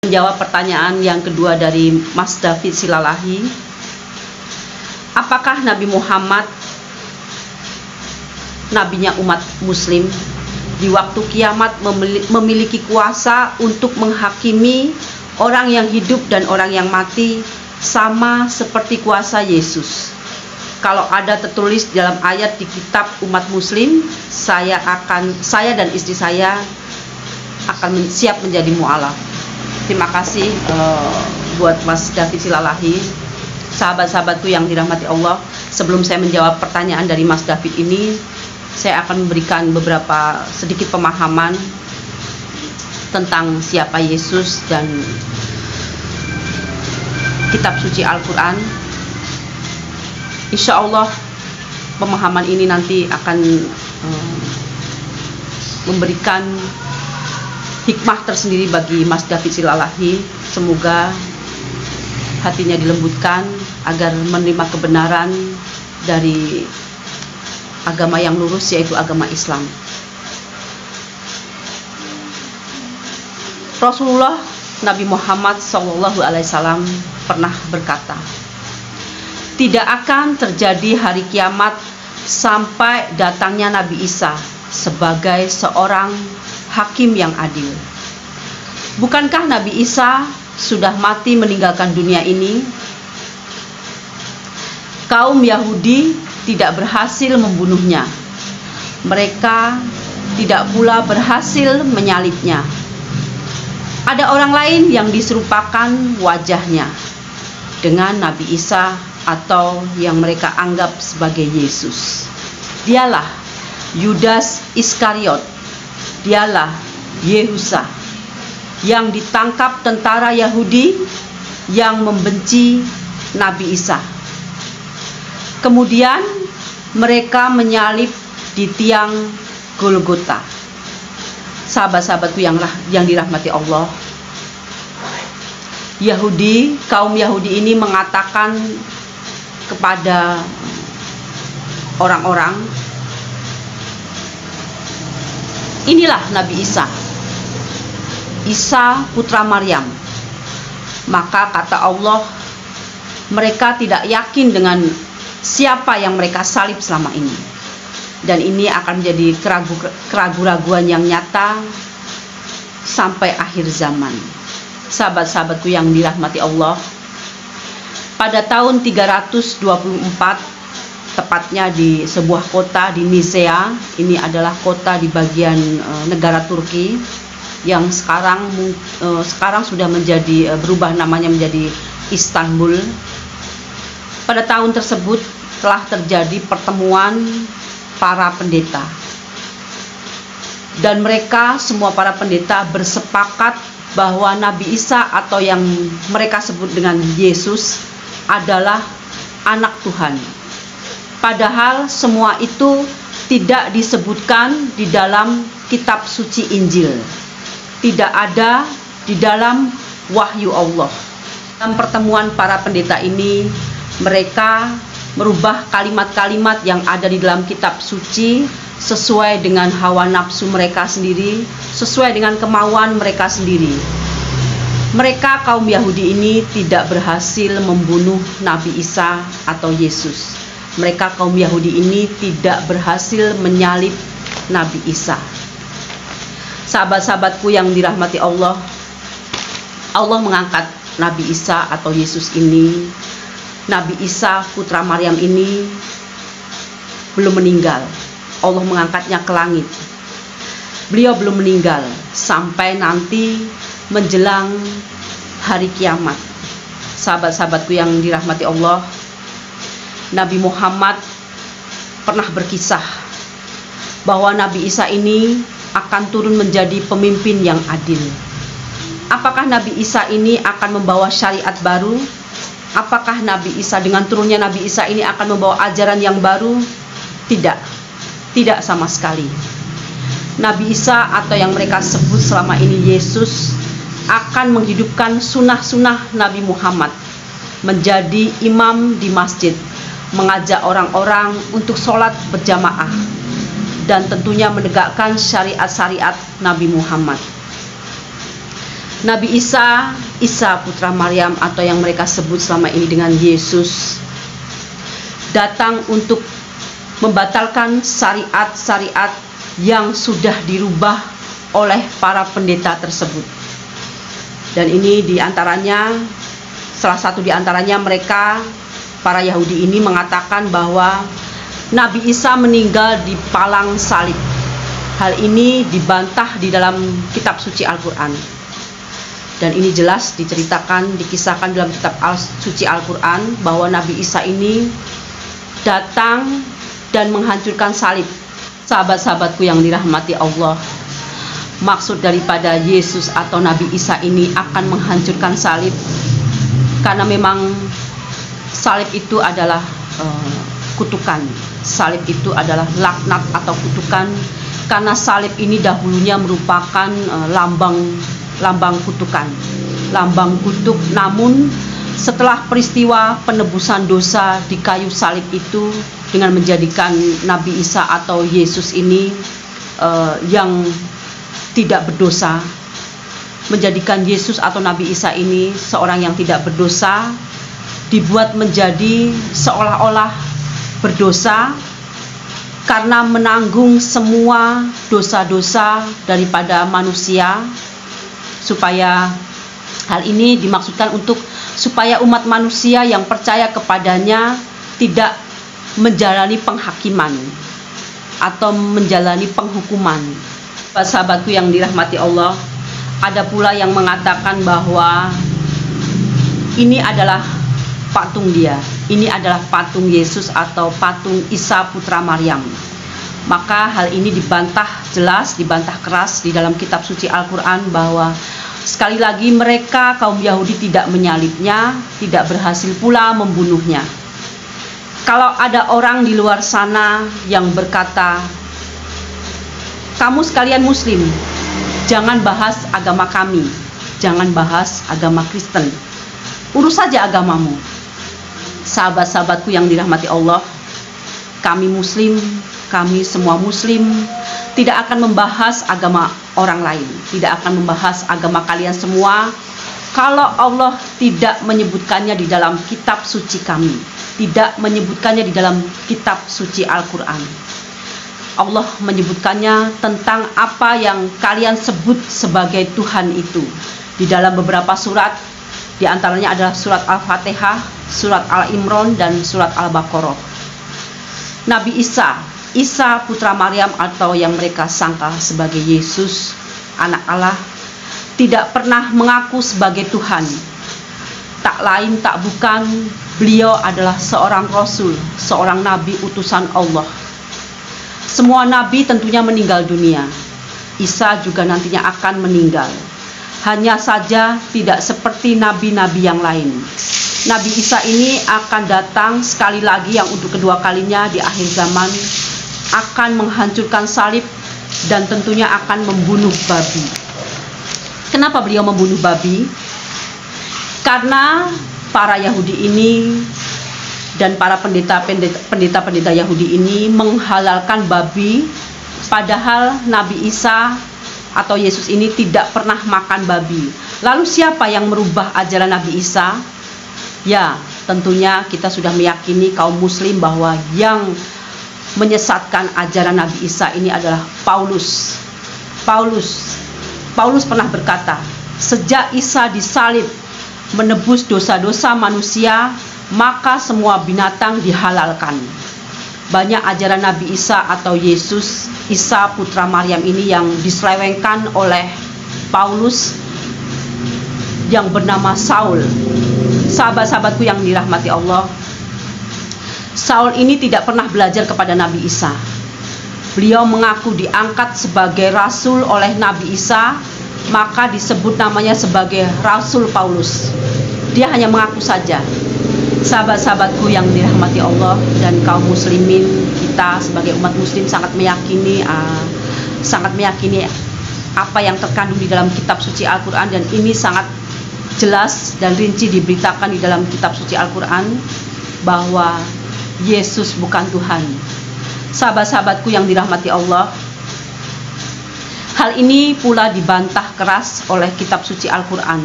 Menjawab pertanyaan yang kedua dari Mas David Silalahi, apakah Nabi Muhammad nabinya umat muslim di waktu kiamat memiliki kuasa untuk menghakimi orang yang hidup dan orang yang mati sama seperti kuasa Yesus? Kalau ada tertulis dalam ayat di kitab umat muslim, saya dan istri saya akan siap menjadi mu'alaf. Terima kasih buat Mas David Silalahi. Sahabat-sahabatku yang dirahmati Allah, sebelum saya menjawab pertanyaan dari Mas David ini, saya akan memberikan beberapa sedikit pemahaman tentang siapa Yesus dan kitab suci Al-Quran. Insya Allah pemahaman ini nanti akan memberikan hikmah tersendiri bagi Mas David Silalahi. Semoga hatinya dilembutkan agar menerima kebenaran dari agama yang lurus, yaitu agama Islam. Rasulullah Nabi Muhammad SAW pernah berkata, tidak akan terjadi hari kiamat sampai datangnya Nabi Isa sebagai seorang hakim yang adil. Bukankah Nabi Isa sudah mati meninggalkan dunia ini? Kaum Yahudi tidak berhasil membunuhnya. Mereka tidak pula berhasil menyalibnya. Ada orang lain yang diserupakan wajahnya dengan Nabi Isa atau yang mereka anggap sebagai Yesus. Dialah Yudas Iskariot. Dialah Yehusa yang ditangkap tentara Yahudi yang membenci Nabi Isa. Kemudian mereka menyalib di tiang Golgota. Sahabat-sahabatku yang dirahmati Allah, kaum Yahudi ini mengatakan kepada orang-orang, inilah Nabi Isa, Isa putra Maryam. Maka kata Allah, mereka tidak yakin dengan siapa yang mereka salib selama ini. Dan ini akan menjadi keraguan yang nyata sampai akhir zaman. Sahabat-sahabatku yang dirahmati Allah, pada tahun 324, tepatnya di sebuah kota di Nisea, ini adalah kota di bagian negara Turki yang sekarang sudah berubah namanya menjadi Istanbul. Pada tahun tersebut telah terjadi pertemuan para pendeta, dan mereka semua para pendeta bersepakat bahwa Nabi Isa atau yang mereka sebut dengan Yesus adalah anak Tuhan. Padahal semua itu tidak disebutkan di dalam kitab suci Injil, tidak ada di dalam wahyu Allah. Dalam pertemuan para pendeta ini, mereka merubah kalimat-kalimat yang ada di dalam kitab suci sesuai dengan hawa nafsu mereka sendiri, sesuai dengan kemauan mereka sendiri. Mereka kaum Yahudi ini tidak berhasil membunuh Nabi Isa atau Yesus. Mereka kaum Yahudi ini tidak berhasil menyalib Nabi Isa. Sahabat-sahabatku yang dirahmati Allah, Allah mengangkat Nabi Isa atau Yesus ini, Nabi Isa putra Maryam ini belum meninggal. Allah mengangkatnya ke langit. Beliau belum meninggal sampai nanti menjelang hari kiamat. Sahabat-sahabatku yang dirahmati Allah, Nabi Muhammad pernah berkisah bahwa Nabi Isa ini akan turun menjadi pemimpin yang adil. Apakah Nabi Isa ini akan membawa syariat baru? Apakah Nabi Isa dengan turunnya Nabi Isa ini akan membawa ajaran yang baru? Tidak, tidak sama sekali. Nabi Isa atau yang mereka sebut selama ini Yesus akan menghidupkan sunnah-sunnah Nabi Muhammad, menjadi imam di masjid, mengajak orang-orang untuk sholat berjamaah, dan tentunya menegakkan syariat-syariat Nabi Muhammad. Nabi Isa, Isa putra Maryam atau yang mereka sebut selama ini dengan Yesus, datang untuk membatalkan syariat-syariat yang sudah dirubah oleh para pendeta tersebut. Dan ini diantaranya, salah satu diantaranya mereka, para Yahudi ini mengatakan bahwa Nabi Isa meninggal di palang salib. Hal ini dibantah di dalam kitab suci Al-Quran. Dan ini jelas diceritakan, dikisahkan dalam kitab suci Al-Quran bahwa Nabi Isa ini datang dan menghancurkan salib. Sahabat-sahabatku yang dirahmati Allah, maksud daripada Yesus atau Nabi Isa ini akan menghancurkan salib, karena memang salib itu adalah kutukan. Salib itu adalah laknat atau kutukan, karena salib ini dahulunya merupakan lambang kutukan, lambang kutuk. Namun setelah peristiwa penebusan dosa di kayu salib itu, dengan menjadikan Nabi Isa atau Yesus ini yang tidak berdosa, menjadikan Yesus atau Nabi Isa ini seorang yang tidak berdosa, dibuat menjadi seolah-olah berdosa karena menanggung semua dosa-dosa daripada manusia, supaya hal ini dimaksudkan untuk supaya umat manusia yang percaya kepadanya tidak menjalani penghakiman atau menjalani penghukuman. Sahabatku yang dirahmati Allah, ada pula yang mengatakan bahwa ini adalah patung dia, ini adalah patung Yesus atau patung Isa putra Maryam. Maka hal ini dibantah jelas, dibantah keras di dalam kitab suci Al-Quran, bahwa sekali lagi mereka kaum Yahudi tidak menyalibnya, tidak berhasil pula membunuhnya. Kalau ada orang di luar sana yang berkata, kamu sekalian Muslim, jangan bahas agama kami, jangan bahas agama Kristen, urus saja agamamu. Sahabat-sahabatku yang dirahmati Allah, kami Muslim, kami semua Muslim tidak akan membahas agama orang lain, tidak akan membahas agama kalian semua kalau Allah tidak menyebutkannya di dalam kitab suci kami, tidak menyebutkannya di dalam kitab suci Al-Quran. Allah menyebutkannya tentang apa yang kalian sebut sebagai Tuhan itu di dalam beberapa surat, di antaranya adalah surat Al-Fatihah, surat Al-Imran, dan surat Al-Baqarah. Nabi Isa, Isa putra Maryam atau yang mereka sangka sebagai Yesus, anak Allah, tidak pernah mengaku sebagai Tuhan. Tak lain tak bukan, beliau adalah seorang Rasul, seorang Nabi utusan Allah. Semua Nabi tentunya meninggal dunia. Isa juga nantinya akan meninggal. Hanya saja tidak seperti nabi-nabi yang lain. Nabi Isa ini akan datang sekali lagi, yang untuk kedua kalinya di akhir zaman, akan menghancurkan salib dan tentunya akan membunuh babi. Kenapa beliau membunuh babi? Karena para Yahudi ini dan para pendeta-pendeta Yahudi ini menghalalkan babi, padahal Nabi Isa atau Yesus ini tidak pernah makan babi. Lalu siapa yang merubah ajaran Nabi Isa? Ya, tentunya kita sudah meyakini kaum Muslim bahwa yang menyesatkan ajaran Nabi Isa ini adalah Paulus. Paulus pernah berkata, sejak Isa disalib menebus dosa-dosa manusia, maka semua binatang dihalalkan. Banyak ajaran Nabi Isa atau Yesus, Isa putra Maryam ini yang diselewengkan oleh Paulus yang bernama Saul. Sahabat-sahabatku yang dirahmati Allah, Saul ini tidak pernah belajar kepada Nabi Isa. Beliau mengaku diangkat sebagai rasul oleh Nabi Isa, maka disebut namanya sebagai Rasul Paulus. Dia hanya mengaku saja. Sahabat-sahabatku yang dirahmati Allah dan kaum muslimin, kita sebagai umat muslim sangat meyakini apa yang terkandung di dalam kitab suci Al-Quran, dan ini sangat jelas dan rinci diberitakan di dalam kitab suci Al-Quran bahwa Yesus bukan Tuhan. Sahabat-sahabatku yang dirahmati Allah, Hal ini pula dibantah keras oleh kitab suci Al-Quran,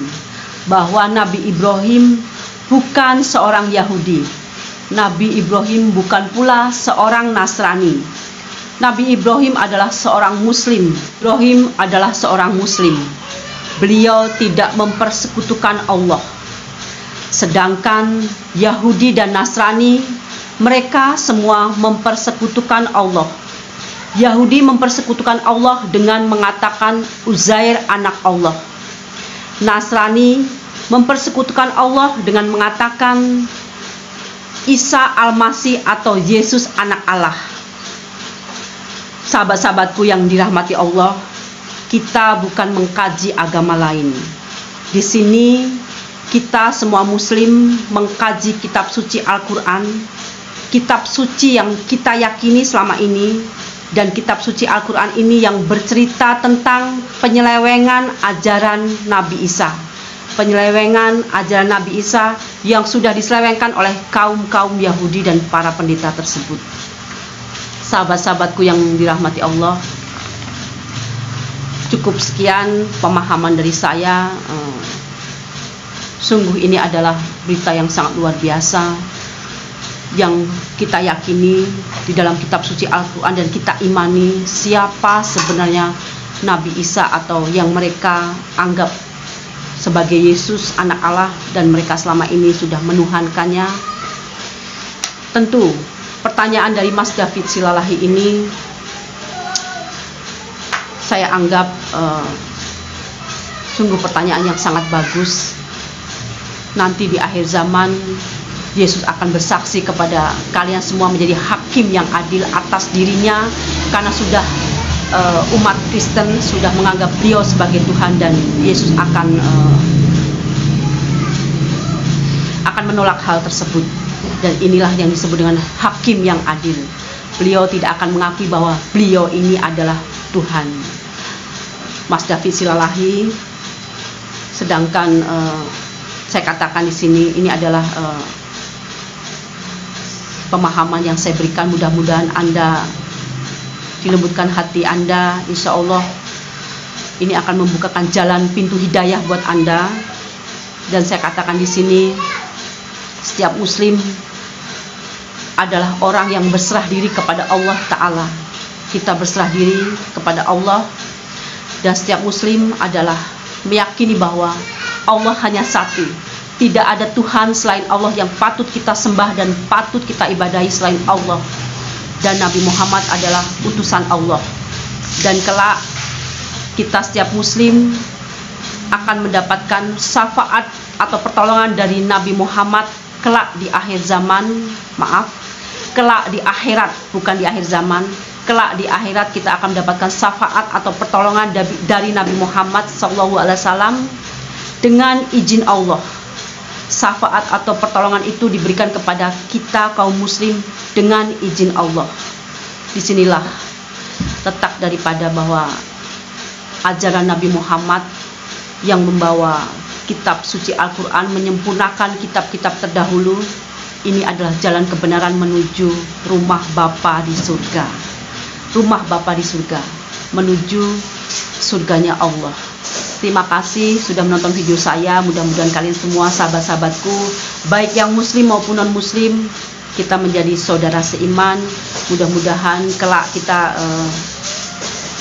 bahwa Nabi Ibrahim bukan seorang Yahudi. Nabi Ibrahim bukan pula seorang Nasrani. Nabi Ibrahim adalah seorang Muslim. Ibrahim adalah seorang Muslim. Beliau tidak mempersekutukan Allah. Sedangkan Yahudi dan Nasrani, mereka semua mempersekutukan Allah. Yahudi mempersekutukan Allah dengan mengatakan Uzair anak Allah. Nasrani mempersekutukan Allah dengan mengatakan Isa Al-Masih atau Yesus anak Allah. Sahabat-sahabatku yang dirahmati Allah, kita bukan mengkaji agama lain. Di sini kita semua Muslim mengkaji kitab suci Al-Quran, kitab suci yang kita yakini selama ini, dan kitab suci Al-Quran ini yang bercerita tentang penyelewengan ajaran Nabi Isa. Penyelewengan ajaran Nabi Isa yang sudah diselewengkan oleh kaum-kaum Yahudi dan para pendeta tersebut. Sahabat-sahabatku yang dirahmati Allah, cukup sekian pemahaman dari saya. Sungguh ini adalah berita yang sangat luar biasa, yang kita yakini di dalam kitab suci Al-Quran, dan kita imani siapa sebenarnya Nabi Isa atau yang mereka anggap sebagai Yesus anak Allah, dan mereka selama ini sudah menuhankannya. Tentu pertanyaan dari Mas David Silalahi ini saya anggap sungguh pertanyaan yang sangat bagus. Nanti di akhir zaman Yesus akan bersaksi kepada kalian semua menjadi hakim yang adil atas dirinya, karena sudah umat Kristen sudah menganggap beliau sebagai Tuhan, dan Yesus akan menolak hal tersebut. Dan inilah yang disebut dengan hakim yang adil. Beliau tidak akan mengakui bahwa beliau ini adalah Tuhan. Mas David Silalahi, sedangkan saya katakan di sini ini adalah pemahaman yang saya berikan. Mudah-mudahan Anda dilembutkan hati Anda. Insya Allah ini akan membukakan jalan pintu hidayah buat Anda. Dan saya katakan di sini, setiap Muslim adalah orang yang berserah diri kepada Allah Ta'ala. Kita berserah diri kepada Allah, dan setiap Muslim adalah meyakini bahwa Allah hanya satu. Tidak ada Tuhan selain Allah yang patut kita sembah dan patut kita ibadahi selain Allah. Dan Nabi Muhammad adalah utusan Allah. Dan kelak kita setiap Muslim akan mendapatkan syafaat atau pertolongan dari Nabi Muhammad kelak di akhir zaman. Kelak di akhirat, bukan di akhir zaman. Kelak di akhirat kita akan mendapatkan syafaat atau pertolongan dari Nabi Muhammad SAW dengan izin Allah. Syafaat atau pertolongan itu diberikan kepada kita kaum Muslim dengan izin Allah. Disinilah letak daripada bahwa ajaran Nabi Muhammad yang membawa kitab suci Al-Quran, menyempurnakan kitab-kitab terdahulu. Ini adalah jalan kebenaran menuju rumah Bapa di surga. Rumah Bapa di surga, menuju surganya Allah. Terima kasih sudah menonton video saya. Mudah-mudahan kalian semua, sahabat-sahabatku, baik yang Muslim maupun non-Muslim, kita menjadi saudara seiman. Mudah-mudahan kelak kita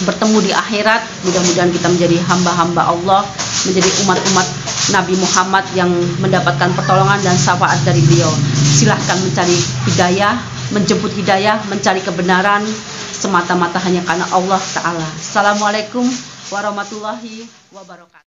bertemu di akhirat. Mudah-mudahan kita menjadi hamba-hamba Allah, menjadi umat-umat Nabi Muhammad yang mendapatkan pertolongan dan syafaat dari beliau. Silahkan mencari hidayah, menjemput hidayah, mencari kebenaran semata-mata hanya karena Allah Ta'ala. Assalamualaikum warahmatullahi wabarakatuh.